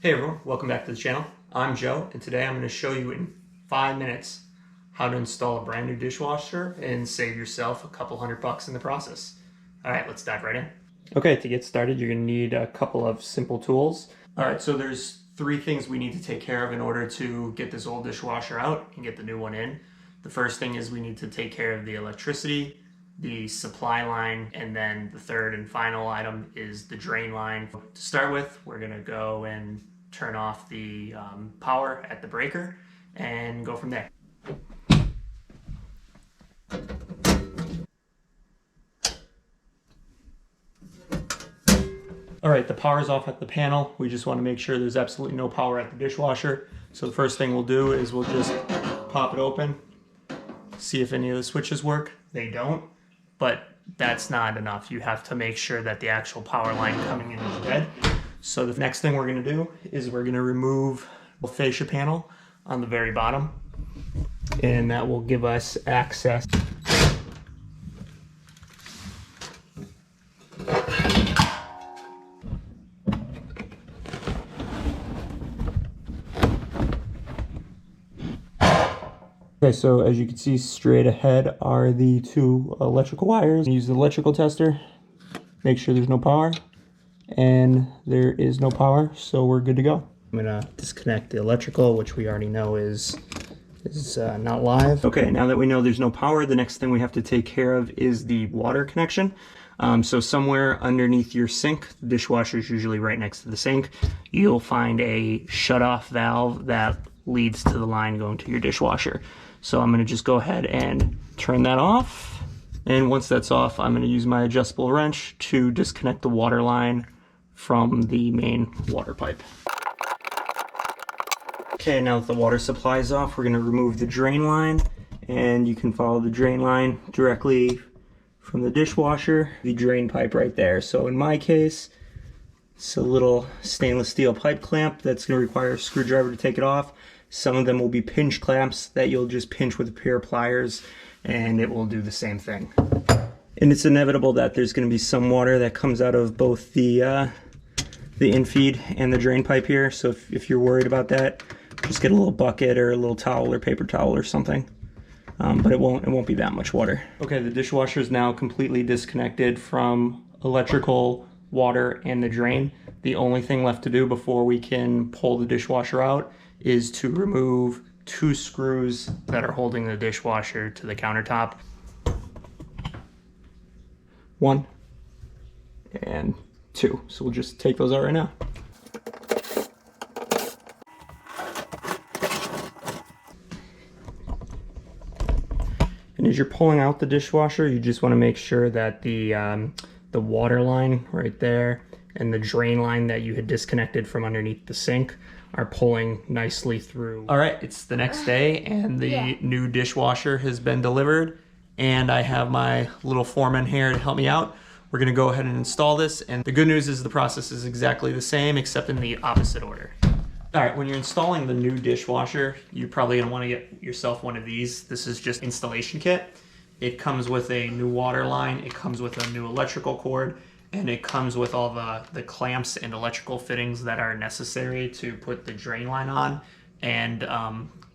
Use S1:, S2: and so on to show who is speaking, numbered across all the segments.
S1: Hey everyone, welcome back to the channel. I'm Joe, and today I'm going to show you in 5 minutes how to install a brand new dishwasher and save yourself a couple $100 in the process. Alright, let's dive right in. Okay, to get started you're going to need a couple of simple tools. Alright, so there's 3 things we need to take care of in order to get this old dishwasher out and get the new one in. The first thing is we need to take care of the electricity, the supply line, and then the third and final item is the drain line. To start with, we're going to go and turn off the power at the breaker and go from there. Alright, the power is off at the panel. We just want to make sure there's absolutely no power at the dishwasher. So the first thing we'll do is we'll just pop it open, see if any of the switches work. They don't, but that's not enough. You have to make sure that the actual power line coming in is dead. So the next thing we're going to do is we're going to remove the fascia panel on the very bottom, and that will give us access. Okay, so as you can see, straight ahead are the 2 electrical wires. Use the electrical tester, make sure there's no power, and there is no power, so we're good to go. I'm gonna disconnect the electrical, which we already know is not live. Okay, now that we know there's no power, the next thing we have to take care of is the water connection. So somewhere underneath your sink, the dishwasher is usually right next to the sink, you'll find a shut-off valve that leads to the line going to your dishwasher. So I'm going to just go ahead and turn that off. And once that's off, I'm going to use my adjustable wrench to disconnect the water line from the main water pipe. Okay, now that the water supply is off, we're going to remove the drain line. And you can follow the drain line directly from the dishwasher, the drain pipe right there. So in my case, it's a little stainless steel pipe clamp that's going to require a screwdriver to take it off. Some of them will be pinch clamps that you'll just pinch with a pair of pliers and it will do the same thing. And it's inevitable that there's going to be some water that comes out of both the infeed and the drain pipe here. So if you're worried about that, just get a little bucket or a little towel or paper towel or something. But it won't be that much water. Okay, the dishwasher is now completely disconnected from electrical, water, and the drain. The only thing left to do before we can pull the dishwasher out is to remove 2 screws that are holding the dishwasher to the countertop. 1 and 2. So we'll just take those out right now. And as you're pulling out the dishwasher, you just want to make sure that the water line right there and the drain line that you had disconnected from underneath the sink are pulling nicely through. All right, it's the next day and the new dishwasher has been delivered, and I have my little foreman here to help me out. We're gonna go ahead and install this, and the good news is the process is exactly the same except in the opposite order. All right, when you're installing the new dishwasher, you're probably gonna wanna get yourself one of these. This is just installation kit. It comes with a new water line, it comes with a new electrical cord, and it comes with all the clamps and electrical fittings that are necessary to put the drain line on and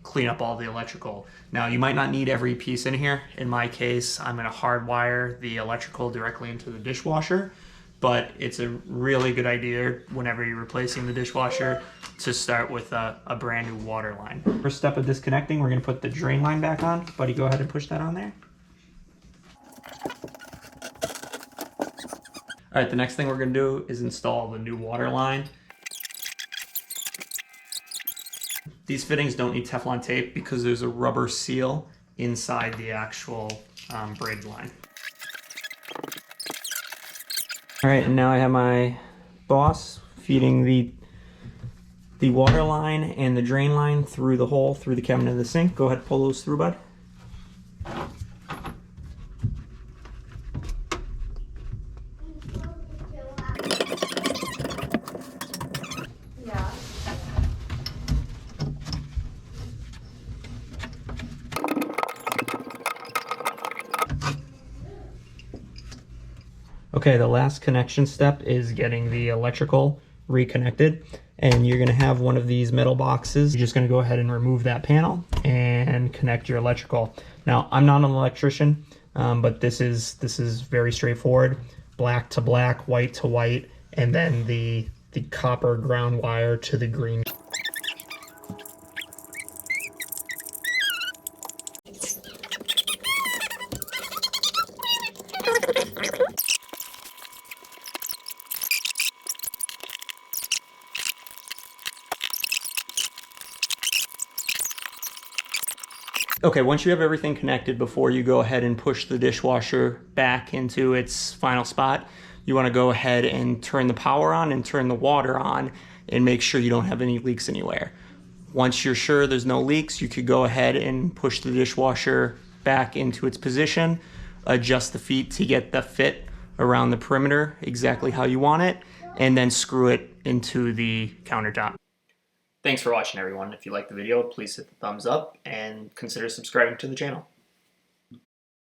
S1: clean up all the electrical. Now, you might not need every piece in here. In my case, I'm going to hardwire the electrical directly into the dishwasher, but it's a really good idea whenever you're replacing the dishwasher to start with a brand new water line. First step of disconnecting, we're going to put the drain line back on. Buddy, go ahead and push that on there. All right, the next thing we're going to do is install the new water line. These fittings don't need Teflon tape because there's a rubber seal inside the actual braid line. All right, and now I have my boss feeding the water line and the drain line through the hole through the cabinet of the sink. Go ahead and pull those through, bud. Okay, the last connection step is getting the electrical reconnected. and you're going to have one of these metal boxes. You're just going to go ahead and remove that panel and connect your electrical. Now, I'm not an electrician, but this is very straightforward. Black to black, white to white, and then the copper ground wire to the green. Okay, once you have everything connected, before you go ahead and push the dishwasher back into its final spot, you want to go ahead and turn the power on and turn the water on and make sure you don't have any leaks anywhere. Once you're sure there's no leaks, you could go ahead and push the dishwasher back into its position, adjust the feet to get the fit around the perimeter exactly how you want it, and then screw it into the countertop. Thanks for watching, everyone. If you liked the video, please hit the thumbs up and consider subscribing to the channel.